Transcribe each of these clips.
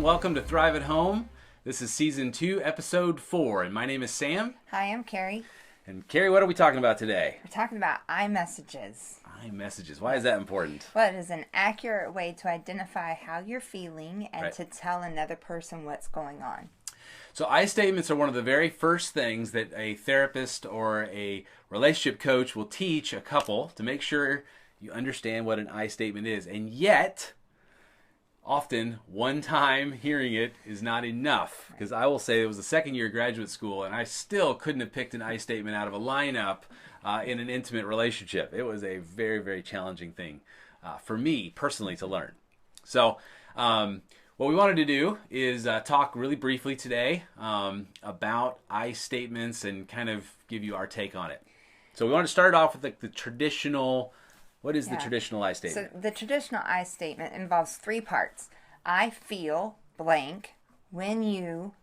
welcome to Thrive at Home. This is Season 2, Episode 4, and my name is Sam. Hi, I'm Kerri. And Kerri, what are we talking about today? We're talking about iMessages. iMessages. Why is that important? Well, it is an accurate way to identify how you're feeling and Right. to tell another person what's going on. So I statements are one of the very first things that a therapist or a relationship coach will teach a couple to make sure you understand what an I statement is. And yet, often, one time hearing it is not enough. Because I will say it was the second year of graduate school, and I still couldn't have picked an I statement out of a lineup in an intimate relationship. It was a very, very challenging thing for me personally to learn. So, what we wanted to do is talk really briefly today about I statements and kind of give you our take on it. So we want to start off with the traditional. What is the traditional I statement? So the traditional I statement involves three parts. I feel blank when you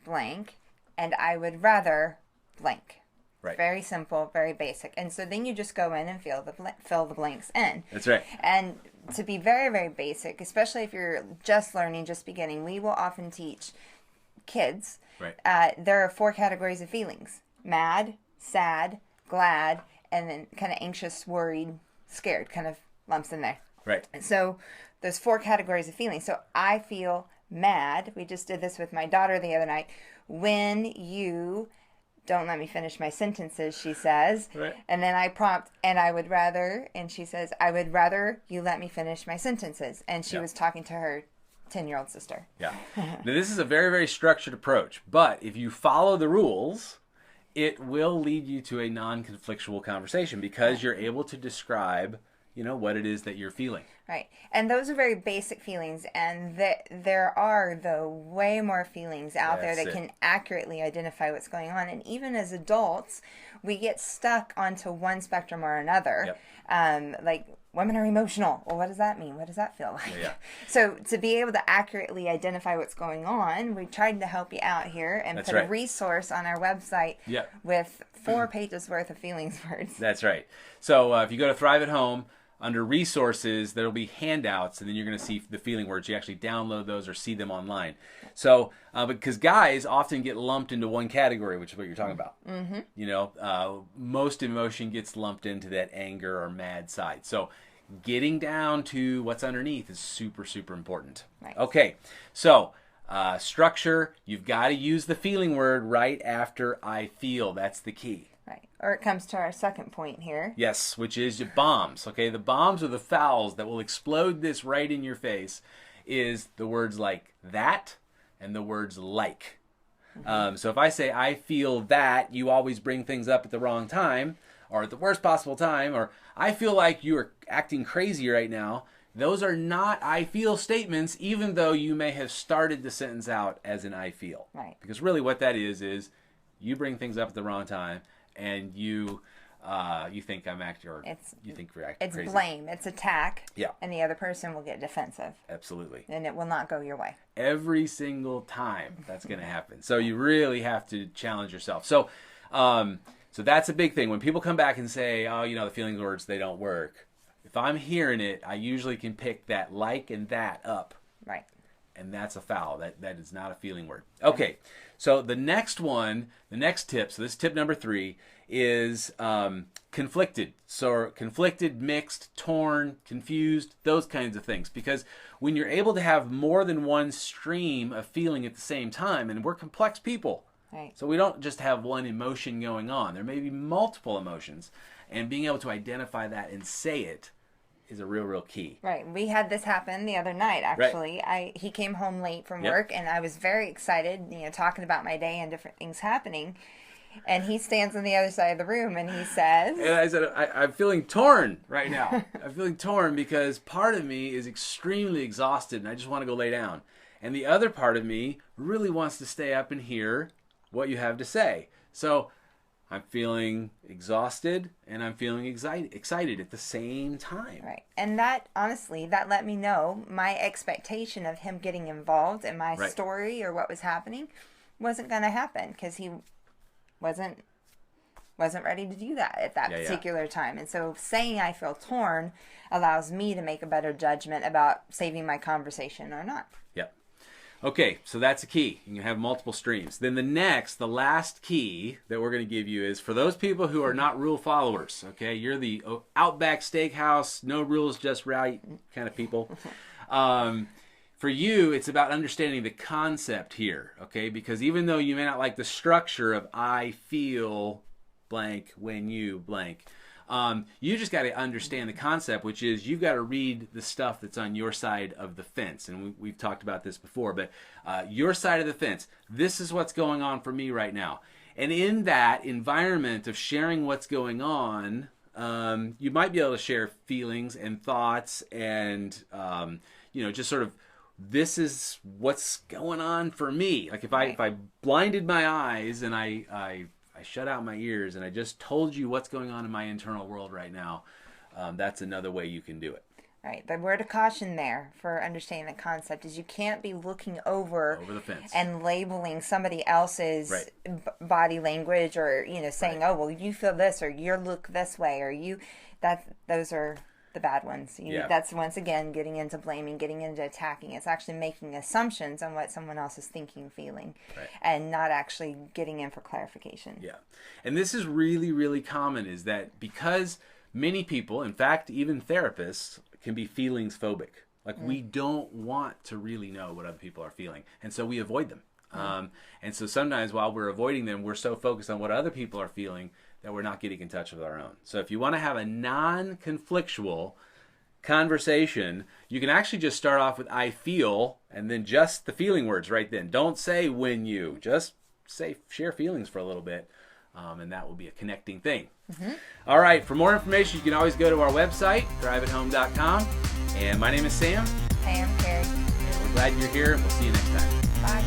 blank, and I would rather blank. Right. Very simple, very basic. And so then you just go in and fill the blanks in. That's right. And to be very, very basic, especially if you're just learning, just beginning, we will often teach kids. Right. There are 4 categories of feelings: mad, sad, glad, and then kind of anxious, worried, scared, kind of lumps in there. Right. And so there's 4 categories of feelings. So I feel mad. We just did this with my daughter the other night. When you don't let me finish my sentences, she says. Right. And then I prompt, and I would rather, and she says, I would rather you let me finish my sentences. And she was talking to her 10-year-old sister. Yeah. Now, this is a very, very structured approach, but if you follow the rules, it will lead you to a non-conflictual conversation because you're able to describe, what it is that you're feeling. Right. And those are very basic feelings, and there are, though, way more feelings out there that can accurately identify what's going on. And even as adults, we get stuck onto one spectrum or another. Yep. Like, women are emotional. Well, what does that mean? What does that feel like? Yeah. So to be able to accurately identify what's going on, we tried to help you out here and put a resource on our website with 4 pages worth of feelings words. That's right. So if you go to Thrive at Home, under resources, there'll be handouts, and then you're going to see the feeling words. You actually download those or see them online. So, because guys often get lumped into one category, which is what you're talking about. Mm-hmm. Most emotion gets lumped into that anger or mad side. So, getting down to what's underneath is super, super important. Right. Okay, so structure, you've got to use the feeling word right after I feel. That's the key. Right. Or it comes to our second point here. Yes, which is bombs. Okay, the bombs or the fouls that will explode this right in your face is the words like that and the words like. Mm-hmm. So if I say I feel that, you always bring things up at the wrong time or at the worst possible time, or I feel like you are acting crazy right now. Those are not I feel statements, even though you may have started the sentence out as an I feel. Right. Because really what that is you bring things up at the wrong time. And you think I'm acting, or you think we're acting crazy. It's blame. It's attack. Yeah. And the other person will get defensive. Absolutely. And it will not go your way. Every single time that's going to happen. So you really have to challenge yourself. So that's a big thing. When people come back and say, the feeling words, they don't work. If I'm hearing it, I usually can pick that like and that up. Right. And that's a foul. That is not a feeling word. Okay, so the next tip, so this tip number 3 is conflicted. So conflicted, mixed, torn, confused, those kinds of things. Because when you're able to have more than one stream of feeling at the same time, and we're complex people, right. So we don't just have one emotion going on. There may be multiple emotions, and being able to identify that and say it is a real key. Right. We had this happen the other night, actually. Right. He came home late from work, and I was very excited, talking about my day and different things happening. And he stands on the other side of the room, and he says... And I said, I'm feeling torn right now. I'm feeling torn because part of me is extremely exhausted, and I just want to go lay down. And the other part of me really wants to stay up and hear what you have to say. So... I'm feeling exhausted and I'm feeling excited at the same time. Right. And that, honestly, that let me know my expectation of him getting involved in my story or what was happening wasn't going to happen because he wasn't ready to do that at that particular time. And so saying I feel torn allows me to make a better judgment about saving my conversation or not. Yep. Okay, so that's a key. You can have multiple streams. Then the last key that we're going to give you is for those people who are not rule followers. Okay, you're the Outback Steakhouse, no rules, just right kind of people. For you, it's about understanding the concept here. Okay, because even though you may not like the structure of I feel blank when you blank, you just got to understand the concept, which is you've got to read the stuff that's on your side of the fence. And we've talked about this before, but your side of the fence, this is what's going on for me right now. And in that environment of sharing what's going on, you might be able to share feelings and thoughts and, just sort of, this is what's going on for me. Like if I blinded my eyes and I shut out my ears and I just told you what's going on in my internal world right now, that's another way you can do it. Right. The word of caution there for understanding the concept is you can't be looking over the fence and labeling somebody else's body language or, saying, oh, well, you feel this or you look this way or those are the bad ones. That's once again getting into blaming, getting into attacking. It's actually making assumptions on what someone else is thinking, feeling, and not actually getting in for clarification. Yeah. And this is really, really common, is that because many people, in fact, even therapists, can be feelings phobic. Like we don't want to really know what other people are feeling. And so we avoid them. And so sometimes while we're avoiding them, we're so focused on what other people are feeling that we're not getting in touch with our own. So if you want to have a non-conflictual conversation, you can actually just start off with I feel and then just the feeling words right then. Don't say when you, just say share feelings for a little bit, and that will be a connecting thing. All right, for more information, you can always go to our website, thriveathome.com. And my name is Sam. Hey, I'm Kerri. And we're glad you're here, and we'll see you next time. Bye.